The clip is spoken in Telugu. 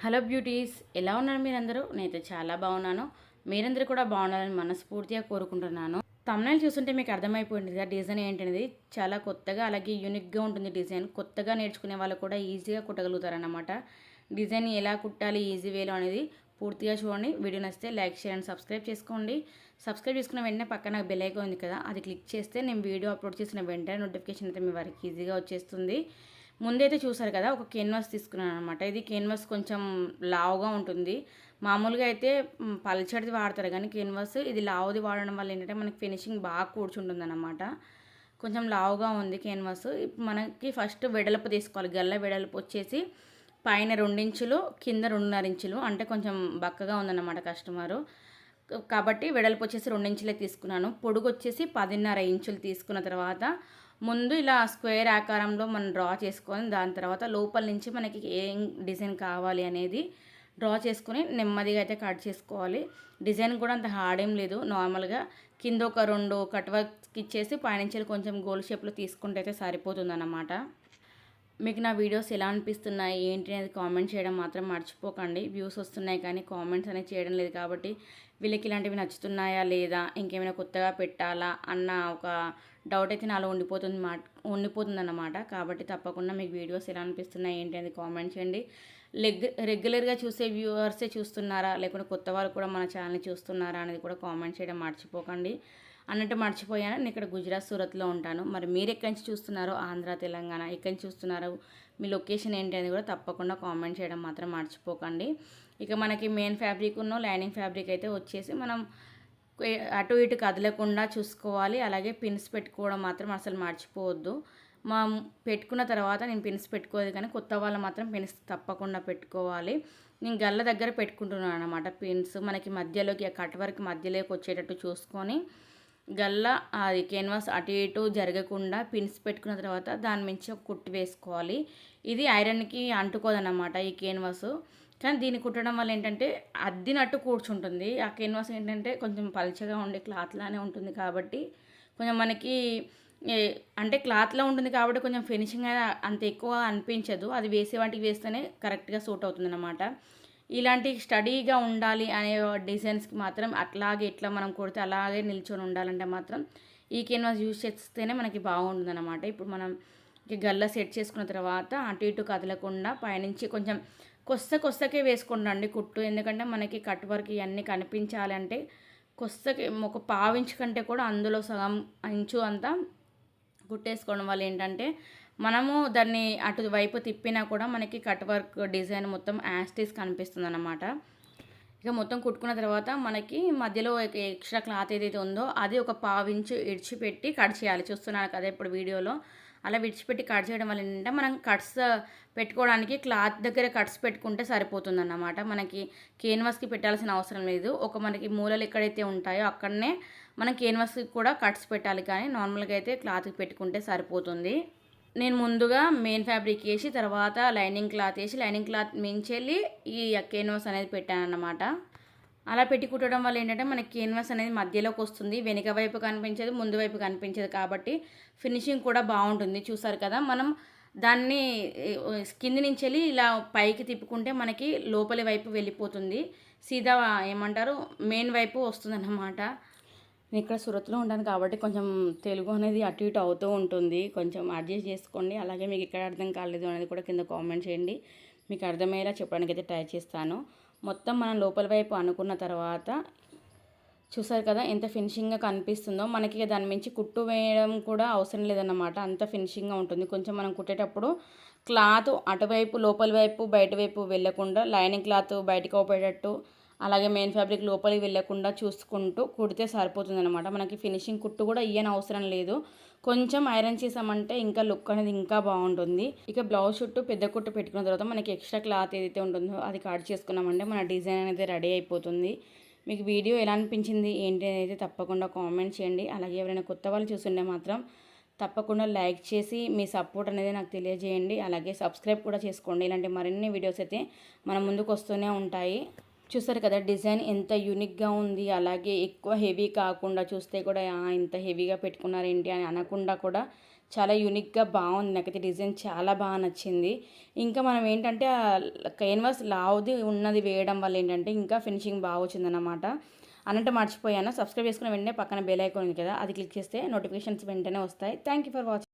హలో బ్యూటీస్, ఎలా ఉన్నారు మీరందరూ? నేనైతే చాలా బాగున్నాను. మీరందరూ కూడా బాగున్నారని మనస్ఫూర్తిగా కోరుకుంటున్నాను. తమ్నైల్ చూస్తుంటే మీకు అర్థమైపోయింది కదా డిజైన్ ఏంటనేది. చాలా కొత్తగా అలాగే యూనిక్గా ఉంటుంది డిజైన్. కొత్తగా నేర్చుకునే వాళ్ళు కూడా ఈజీగా కుట్టగలుగుతారన్నమాట. డిజైన్ ఎలా కుట్టాలి ఈజీ వేలో అనేది పూర్తిగా చూడండి. వీడియో నచ్చితే లైక్, షేర్ అండ్ సబ్స్క్రైబ్ చేసుకోండి. సబ్స్క్రైబ్ చేసుకున్న వెంటనే పక్కన బెల్ ఐకాన్ ఉంది కదా, అది క్లిక్ చేస్తే నేను వీడియో అప్లోడ్ చేసిన వెంటనే నోటిఫికేషన్ అయితే మీ వారికి ఈజీగా వచ్చేస్తుంది. ముందైతే చూసారు కదా, ఒక కేన్వాస్ తీసుకున్నాను అనమాట. ఇది కేన్వాస్ కొంచెం లావుగా ఉంటుంది. మామూలుగా అయితే పల్చడిది వాడతారు కానీ కేన్వాస్ ఇది లావుది వాడడం వల్ల ఏంటంటే మనకి ఫినిషింగ్ బాగా కూర్చుంటుంది అనమాట. కొంచెం లావుగా ఉంది కేన్వాస్. మనకి ఫస్ట్ వెడల్పు తీసుకోవాలి. గల్ల వెడల్పు వచ్చేసి పైన 2 ఇంచులు, కింద 2.5 ఇంచులు. అంటే కొంచెం బక్కగా ఉందన్నమాట కస్టమరు. కాబట్టి వెడల్పు వచ్చేసి 2 ఇంచులే తీసుకున్నాను. పొడుగు వచ్చేసి 10.5 ఇంచులు తీసుకున్న తర్వాత ముందు ఇలా స్క్వేర్ ఆకారంలో మనం డ్రా చేసుకొని దాని తర్వాత లోపల నుంచి మనకి ఏం డిజైన్ కావాలి అనేది డ్రా చేసుకొని నెమ్మదిగా అయితే కట్ చేసుకోవాలి. డిజైన్ కూడా అంత హార్డ్ ఏం లేదు. నార్మల్గా కింద ఒక 2 కట్ వర్క్ ఇచ్చేసి పైనుంచి కొంచెం గోల్ షేప్లో తీసుకుంటే అయితే సరిపోతుంది అన్నమాట. మీకు నా వీడియోస్ ఎలా అనిపిస్తున్నాయి ఏంటి అనేది కామెంట్ చేయడం మాత్రం మర్చిపోకండి. వ్యూస్ వస్తున్నాయి కానీ కామెంట్స్ అనేది చేయడం లేదు కాబట్టి వీళ్ళకి ఇలాంటివి నచ్చుతున్నాయా లేదా, ఇంకేమైనా కొత్తగా పెట్టాలా అన్న ఒక డౌట్ అయితే నాలో ఉండిపోతుంది అన్నమాట. కాబట్టి తప్పకుండా మీకు వీడియోస్ ఎలా అనిపిస్తున్నాయి ఏంటి అనేది కామెంట్ చేయండి. రెగ్యులర్గా చూసే వ్యూవర్సే చూస్తున్నారా లేకుంటే కొత్త వాళ్ళు కూడా మన ఛానల్ని చూస్తున్నారా అనేది కూడా కామెంట్ చేయడం మర్చిపోకండి. అన్నట్టు మర్చిపోయాను, నేను ఇక్కడ గుజరాత్, సూరత్లో ఉంటాను. మరి మీరు ఎక్కడి నుంచి చూస్తున్నారో, ఆంధ్ర, తెలంగాణ ఎక్కడి నుంచి చూస్తున్నారో, మీ లొకేషన్ ఏంటి అనేది కూడా తప్పకుండా కామెంట్ చేయడం మాత్రం మర్చిపోకండి. ఇక మనకి మెయిన్ ఫ్యాబ్రిక్ లైనింగ్ ఫ్యాబ్రిక్ అయితే వచ్చేసి మనం అటు ఇటు కదలకుండా చూసుకోవాలి. అలాగే పిన్స్ పెట్టుకోవడం మాత్రం అసలు మర్చిపోవద్దు. పెట్టుకున్న తర్వాత నేను పిన్స్ పెట్టుకోలేదు కానీ కొత్త వాళ్ళు మాత్రం పిన్స్ తప్పకుండా పెట్టుకోవాలి. నేను గల్ల దగ్గర పెట్టుకుంటున్నాను అనమాట పిన్స్. మనకి మధ్యలోకి కట్ వర్క్ మధ్యలోకి వచ్చేటట్టు చూసుకొని గల్ల అది కేన్వాస్ అటు ఇటు జరగకుండా పిన్స్ పెట్టుకున్న తర్వాత దాని మించి ఒక కుట్టి వేసుకోవాలి. ఇది ఐరన్కి అంటుకోదన్నమాట ఈ కేన్వాస్. కానీ దీన్ని కుట్టడం వల్ల ఏంటంటే అద్దినట్టు కూర్చుంటుంది. ఆ కేన్వాస్ ఏంటంటే కొంచెం పల్చగా ఉండే క్లాత్లానే ఉంటుంది కాబట్టి కొంచెం మనకి అంటే క్లాత్లో ఉంటుంది కాబట్టి కొంచెం ఫినిషింగ్ అంత ఎక్కువ అనిపించదు. అది వేసే వాటికి వేస్తేనే కరెక్ట్గా సూట్ అవుతుంది అన్నమాట. ఇలాంటి స్టడీగా ఉండాలి అనే డిజైన్స్కి మాత్రం అట్లాగే ఎట్లా మనం కుడితే అలాగే నిల్చొని ఉండాలంటే మాత్రం ఈ కేన్వాస్ యూజ్ చేస్తేనే మనకి బాగుంటుంది అన్నమాట. ఇప్పుడు మనం గల్ల సెట్ చేసుకున్న తర్వాత అటు ఇటు కదలకుండా పైనుంచి కొంచెం కొస్తకే వేసుకుంటాండి కుట్టు. ఎందుకంటే మనకి కట్ వర్క్ ఇవన్నీ కనిపించాలంటే కొస్తకి ఒక పావించు కంటే కూడా అందులో సగం ఇంచు అంతా కుట్టేసుకోవడం వల్ల ఏంటంటే మనము దాన్ని అటువైపు తిప్పినా కూడా మనకి కట్ వర్క్ డిజైన్ మొత్తం యాస్టీస్ కనిపిస్తుంది అన్నమాట. ఇక మొత్తం కుట్టుకున్న తర్వాత మనకి మధ్యలో ఎక్స్ట్రా క్లాత్ ఏదైతే ఉందో అది ఒక పావించు ఇడిచిపెట్టి కట్ చేయాలి. చూస్తున్నాను కదా ఇప్పుడు వీడియోలో. అలా విడిచిపెట్టి కట్ చేయడం వల్ల ఏంటంటే మనం కట్స్ పెట్టుకోవడానికి క్లాత్ దగ్గర కట్స్ పెట్టుకుంటే సరిపోతుందన్నమాట. మనకి కేన్వాస్కి పెట్టాల్సిన అవసరం లేదు. ఒక మనకి మూలలు ఎక్కడైతే ఉంటాయో అక్కడనే మనం కేన్వాస్కి కూడా కట్స్ పెట్టాలి. కానీ నార్మల్గా అయితే క్లాత్కి పెట్టుకుంటే సరిపోతుంది. నేను ముందుగా మెయిన్ ఫ్యాబ్రిక్ వేసి తర్వాత లైనింగ్ క్లాత్ వేసి లైనింగ్ క్లాత్ మించెళ్ళి ఈ కేన్వాస్ అనేది పెట్టాను అన్నమాట. అలా పెట్టి కుట్టడం వల్ల ఏంటంటే మనకి కేన్వాస్ అనేది మధ్యలోకి వస్తుంది. వెనుక వైపు కనిపించదు, ముందు వైపు కనిపించదు కాబట్టి ఫినిషింగ్ కూడా బాగుంటుంది. చూసారు కదా, మనం దాన్ని కింది నుంచి వెళ్ళి ఇలా పైకి తిప్పుకుంటే మనకి లోపలి వైపు వెళ్ళిపోతుంది. సీదా ఏమంటారు మెయిన్ వైపు వస్తుంది అన్నమాట. నేను ఇక్కడ సూరత్లో ఉంటాను కాబట్టి కొంచెం తెలుగు అనేది అటు ఇటు అవుతూ ఉంటుంది. కొంచెం అడ్జస్ట్ చేసుకోండి. అలాగే మీకు ఎక్కడ అర్థం కాలేదు అనేది కూడా కింద కామెంట్ చేయండి. మీకు అర్థమయ్యేలా చెప్పడానికి అయితే ట్రై చేస్తాను. మొత్తం మనం లోపల వైపు అనుకున్న తర్వాత చూసారు కదా ఎంత ఫినిషింగ్గా కనిపిస్తుందో. మనకి దాని మించి కుట్టు వేయడం కూడా అవసరం లేదన్నమాట. అంత ఫినిషింగ్గా ఉంటుంది. కొంచెం మనం కుట్టేటప్పుడు క్లాత్ అటువైపు లోపల వైపు బయట వైపు వెళ్ళకుండా లైనింగ్ క్లాత్ బయటకు పోయేటట్టు అలాగే మెయిన్ ఫ్యాబ్రిక్ లోపలికి వెళ్ళకుండా చూసుకుంటూ కుడితే సరిపోతుంది అనమాట. మనకి ఫినిషింగ్ కుట్టు కూడా ఇయ్యని అవసరం లేదు. కొంచెం ఐరన్ చేసామంటే ఇంకా లుక్ అనేది ఇంకా బాగుంటుంది. ఇక బ్లౌజ్ చుట్టూ పెద్ద కుట్టు పెట్టుకున్న తర్వాత మనకి ఎక్స్ట్రా క్లాత్ ఏదైతే ఉంటుందో అది కట్ చేసుకున్నామంటే మన డిజైన్ అనేది రెడీ అయిపోతుంది. మీకు వీడియో ఎలా అనిపించింది ఏంటి అనేది తప్పకుండా కామెంట్ చేయండి. అలాగే ఎవరైనా కొత్త వాళ్ళు చూస్తుంటే మాత్రం తప్పకుండా లైక్ చేసి మీ సపోర్ట్ అనేది నాకు తెలియజేయండి. అలాగే సబ్స్క్రైబ్ కూడా చేసుకోండి. ఇలాంటి మరిన్ని వీడియోస్ అయితే మన ముందుకు వస్తూనే ఉంటాయి. చూసారు కదా డిజైన్ ఎంత యూనిక్గా ఉంది. అలాగే ఎక్కువ హెవీ కాకుండా చూస్తే కూడా ఇంత హెవీగా పెట్టుకున్నారేంటి అని అనకుండా కూడా చాలా యూనిక్గా బాగుంది. నాకైతే డిజైన్ చాలా బాగా నచ్చింది. ఇంకా మనం ఏంటంటే క్యాన్వాస్ లావుది ఉన్నది వేయడం వల్ల ఏంటంటే ఇంకా ఫినిషింగ్ బాగా వచ్చిందన్నమాట. అన్నట్టు మర్చిపోయాను. సబ్స్క్రైబ్ చేసుకున్న వెంటనే పక్కన బెల్ ఐకాన్ ఉంది కదా, అది క్లిక్ చేస్తే నోటిఫికేషన్స్ వెంటనే వస్తాయి. Thank you for watching.